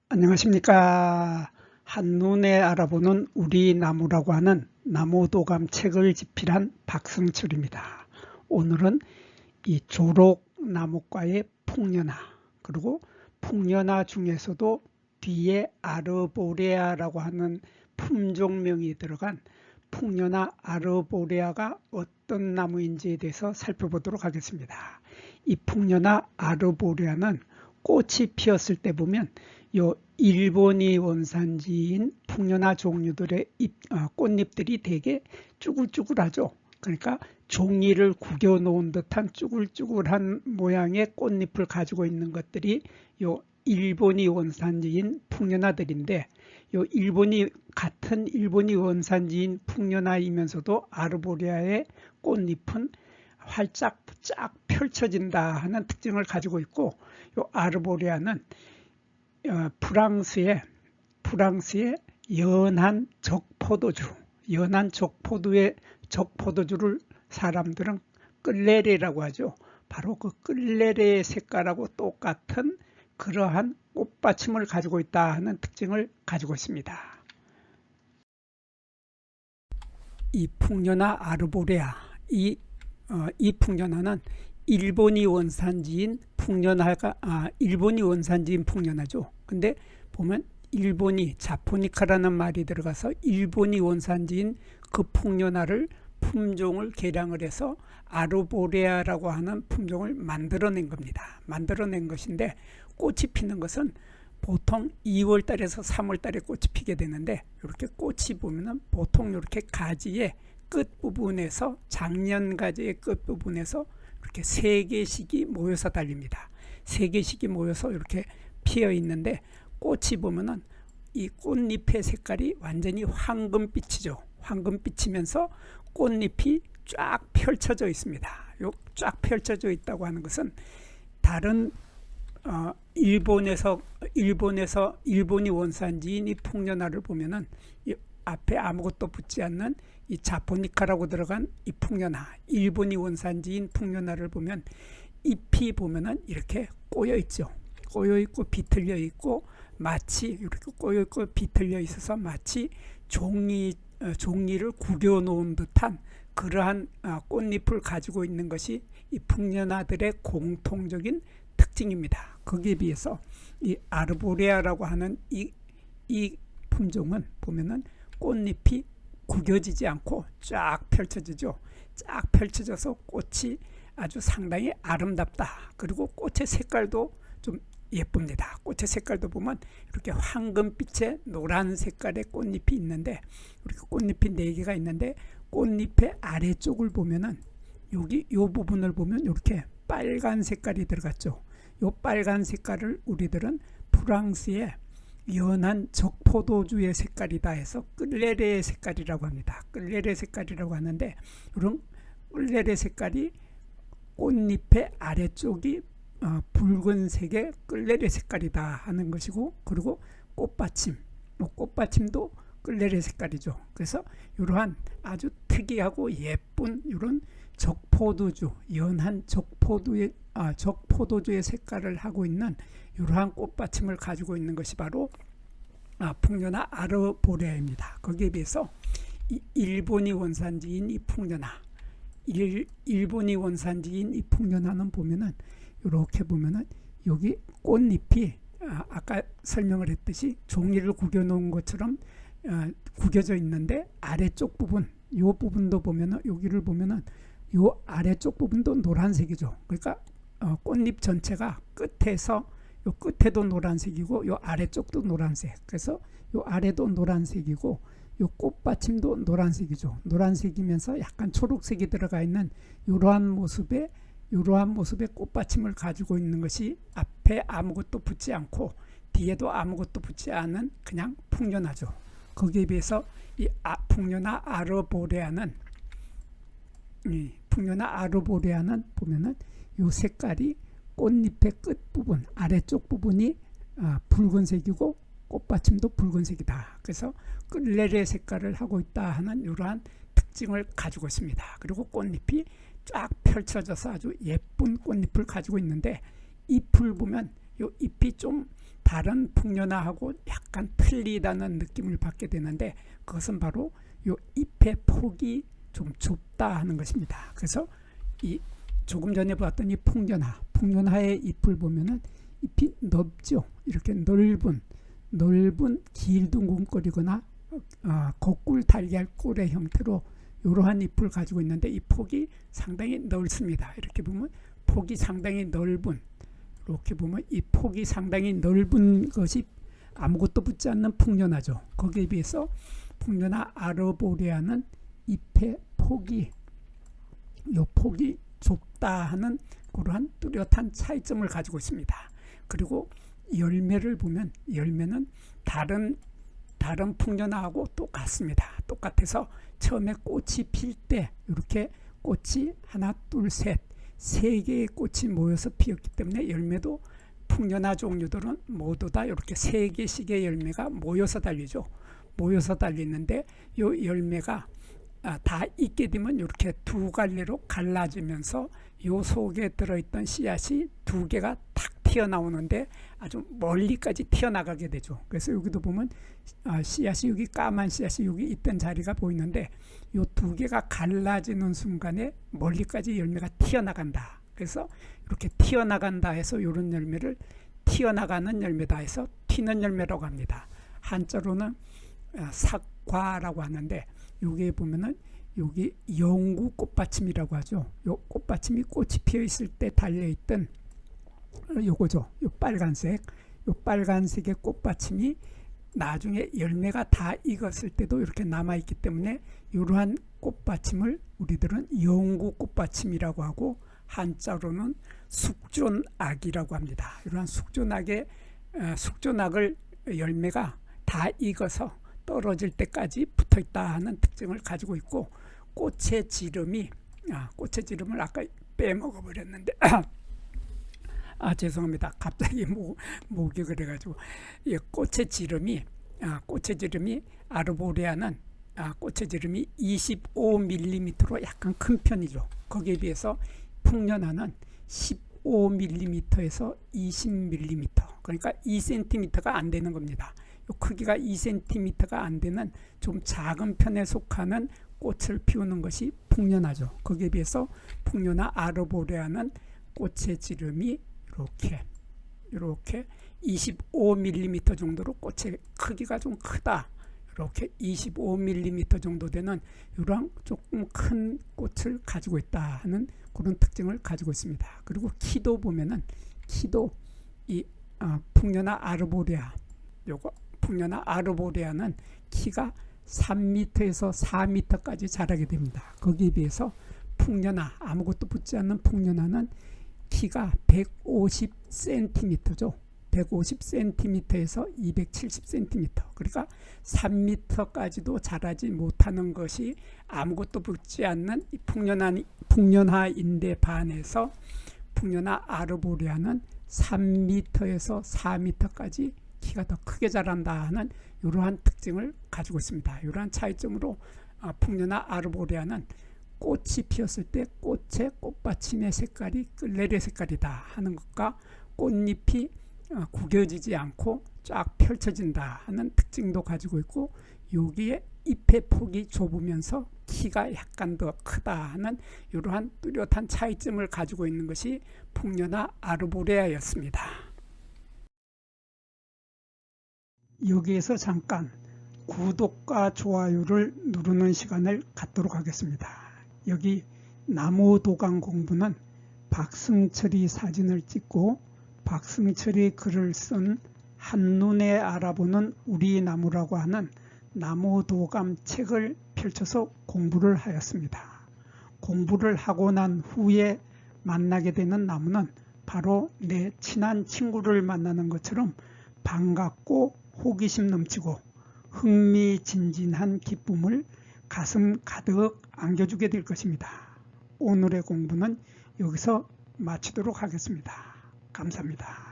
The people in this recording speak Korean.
안녕하십니까. 한눈에 알아보는 우리 나무라고 하는 나무도감 책을 집필한 박승철입니다. 오늘은 이 조록나무과의 풍년화, 그리고 풍년화 중에서도 뒤에 아르보레아라고 하는 품종명이 들어간 풍년화 아르보레아가 어떤 나무인지에 대해서 살펴보도록 하겠습니다. 이 풍년화 아르보레아는 꽃이 피었을 때 보면 요 일본이 원산지인 풍년화 종류들의 꽃잎들이 되게 쭈글쭈글하죠. 그러니까 종이를 구겨 놓은 듯한 쭈글쭈글한 모양의 꽃잎을 가지고 있는 것들이 요 일본이 원산지인 풍년화들인데, 요 같은 일본이 원산지인 풍년화이면서도 아르보레아의 꽃잎은 활짝 쫙 펼쳐진다 하는 특징을 가지고 있고, 요 아르보레아는 프랑스의 연한 적포도주를 사람들은 끌레레라고 하죠. 바로 그 끌레레 색깔하고 똑같은 그러한 꽃받침을 가지고 있다 하는 특징을 가지고 있습니다. 이 풍년화 아르보레아, 이 풍년화는 일본이 원산지인 풍년화죠. 근데 보면 일본이 자포니카라는 말이 들어가서 일본이 원산지인 그 풍년화를 품종을 개량을 해서 아르보레아라고 하는 품종을 만들어낸 겁니다. 만들어낸 것인데, 꽃이 피는 것은 보통 2월 달에서 3월 달에 꽃이 피게 되는데, 이렇게 꽃이 보면은 보통 이렇게 가지의 끝부분에서, 작년 가지의 끝부분에서 이렇게 3개씩이 모여서 달립니다. 3개씩이 모여서 이렇게 피어 있는데, 꽃이 보면은 이 꽃잎의 색깔이 완전히 황금빛이죠. 황금빛이면서 꽃잎이 쫙 펼쳐져 있습니다. 요 쫙 펼쳐져 있다고 하는 것은 다른 일본이 원산지인 이 풍년화를 보면은 이 앞에 아무것도 붙지 않는 이 자포니카라고 들어간 이 풍년화, 일본이 원산지인 풍년화를 보면 잎이 보면은 이렇게 꼬여 있죠. 꼬여 있고 비틀려 있고, 마치 이렇게 꼬여 있고 비틀려 있어서 마치 종이를 구겨 놓은 듯한 그러한 꽃잎을 가지고 있는 것이 이 풍년화들의 공통적인 특징입니다. 거기에 비해서 이 아르보레아라고 하는 이 품종은 보면은 꽃잎이 구겨지지 않고 쫙 펼쳐지죠. 쫙 펼쳐져서 꽃이 아주 상당히 아름답다. 그리고 꽃의 색깔도 좀 예쁩니다. 꽃의 색깔도 보면 이렇게 황금빛의 노란 색깔의 꽃잎이 있는데, 이렇게 꽃잎이 4개가 있는데, 꽃잎의 아래쪽을 보면은 여기 요 부분을 보면 이렇게 빨간 색깔이 들어갔죠. 요 빨간 색깔을 우리들은 프랑스의 연한 적포도주의 색깔이다 해서 끌레레 색깔이라고 합니다. 끌레레 색깔이라고 하는데, 이런 끌레레 색깔이 꽃잎의 아래쪽이 붉은색의 끌레레 색깔이다 하는 것이고, 그리고 꽃받침도 끌레레 색깔이죠. 그래서 이러한 아주 특이하고 예쁜 이런 연한 적포도주의 색깔을 하고 있는 이러한 꽃받침을 가지고 있는 것이 바로 풍년화 아르보레아입니다. 거기에 비해서 일본이 원산지인 이 풍년화는 보면은 이렇게 보면은 여기 꽃잎이 아까 설명을 했듯이 종이를 구겨 놓은 것처럼 구겨져 있는데, 아래쪽 부분, 요 부분도 보면은, 여기를 보면은 요 아래쪽 부분도 노란색이죠. 그러니까 꽃잎 전체가 요 끝에도 노란색이고 요 아래쪽도 노란색. 그래서 요 아래도 노란색이고 요 꽃받침도 노란색이죠. 노란색이면서 약간 초록색이 들어가 있는 이러한 모습의 꽃받침을 가지고 있는 것이 앞에 아무것도 붙지 않고 뒤에도 아무것도 붙지 않은 그냥 풍년화죠. 거기에 비해서 이 풍년화 아르보레아는 보면은 요 색깔이 꽃잎의 끝부분, 아래쪽 부분이 붉은색이고 꽃받침도 붉은색이다. 그래서 끌레레 색깔을 하고 있다 하는 이러한 특징을 가지고 있습니다. 그리고 꽃잎이 쫙 펼쳐져서 아주 예쁜 꽃잎을 가지고 있는데, 잎을 보면 이 잎이 좀 다른 풍년화하고 약간 틀리다는 느낌을 받게 되는데, 그것은 바로 요 잎의 폭이 좀 좁다 하는 것입니다. 그래서 이 조금 전에 봤던 이 풍년화의 잎을 보면은 잎이 넓죠. 이렇게 넓은 길둥근거리거나 거꿀 달걀 꼴의 형태로 이러한 잎을 가지고 있는데, 이 폭이 상당히 넓습니다. 이렇게 보면 폭이 상당히 넓은, 이렇게 보면 이 폭이 상당히 넓은 것이 아무것도 붙지 않는 풍년화죠. 거기에 비해서 풍년화 아르보레아는 잎의 폭이 좁다 하는 그러한 뚜렷한 차이점을 가지고 있습니다. 그리고 열매를 보면 열매는 다른 풍년화하고 똑같습니다. 똑같아서 처음에 꽃이 필 때 이렇게 꽃이 하나 둘 셋 세 개의 꽃이 모여서 피었기 때문에, 열매도 풍년화 종류들은 모두 다 이렇게 세 개씩의 열매가 모여서 달리죠. 모여서 달리는데 이 열매가 다 익게 되면 이렇게 두 갈래로 갈라지면서 이 속에 들어있던 씨앗이 두 개가 탁 튀어나오는데 아주 멀리까지 튀어나가게 되죠. 그래서 여기도 보면 씨앗이, 여기 까만 씨앗이 여기 있던 자리가 보이는데, 이 두 개가 갈라지는 순간에 멀리까지 열매가 튀어나간다. 그래서 이렇게 튀어나간다 해서 이런 열매를 튀어나가는 열매다 해서 튀는 열매라고 합니다. 한자로는 삭과라고 하는데, 여기에 보면은 여기 영구 꽃받침이라고 하죠. 요 꽃받침이 꽃이 피어 있을 때 달려 있던 요거죠. 요 빨간색의 꽃받침이 나중에 열매가 다 익었을 때도 이렇게 남아 있기 때문에, 이러한 꽃받침을 우리들은 영구 꽃받침이라고 하고, 한자로는 숙존악이라고 합니다. 이러한 숙존악을 열매가 다 익어서 떨어질 때까지 붙어 있다 하는 특징을 가지고 있고, 꽃의 지름을 아까 빼먹어 버렸는데 죄송합니다. 갑자기 목이 그래가지고, 꽃의 지름이 아르보레아는 꽃의 지름이 25mm로 약간 큰 편이죠. 거기에 비해서 풍년화는 15mm에서 20mm, 그러니까 2cm가 안 되는 겁니다. 크기가 2cm가 안 되는 좀 작은 편에 속하는 꽃을 피우는 것이 풍년화죠. 거기에 비해서 풍년화 아르보레아는 꽃의 지름이 이렇게 25mm 정도로, 꽃의 크기가 좀 크다, 이렇게 25mm 정도 되는 이러한 조금 큰 꽃을 가지고 있다 하는 그런 특징을 가지고 있습니다. 그리고 키도 보면은, 이 풍년화 아르보레아는 키가 3m에서 4m까지 자라게 됩니다. 거기에 비해서 풍년화, 아무것도 붙지 않는 풍년화는 키가 150cm죠. 150cm에서 270cm, 그러니까 3m까지도 자라지 못하는 것이 아무것도 붙지 않는 풍년화인데 반해서 풍년화 아르보레아는 3m에서 4m까지 키가 더 크게 자란다 하는 이러한 특징을 가지고 있습니다. 이러한 차이점으로 풍년화 아르보레아는 꽃이 피었을 때 꽃의 꽃받침의 색깔이 끌레리 색깔이다 하는 것과, 꽃잎이 구겨지지 않고 쫙 펼쳐진다 하는 특징도 가지고 있고, 여기에 잎의 폭이 좁으면서 키가 약간 더 크다 하는 이러한 뚜렷한 차이점을 가지고 있는 것이 풍년화 아르보레아였습니다. 여기에서 잠깐 구독과 좋아요를 누르는 시간을 갖도록 하겠습니다. 여기 나무도감 공부는 박승철이 사진을 찍고 박승철이 글을 쓴 한눈에 알아보는 우리 나무라고 하는 나무도감 책을 펼쳐서 공부를 하였습니다. 공부를 하고 난 후에 만나게 되는 나무는 바로 내 친한 친구를 만나는 것처럼 반갑고 호기심 넘치고 흥미진진한 기쁨을 가슴 가득 안겨주게 될 것입니다. 오늘의 공부는 여기서 마치도록 하겠습니다. 감사합니다.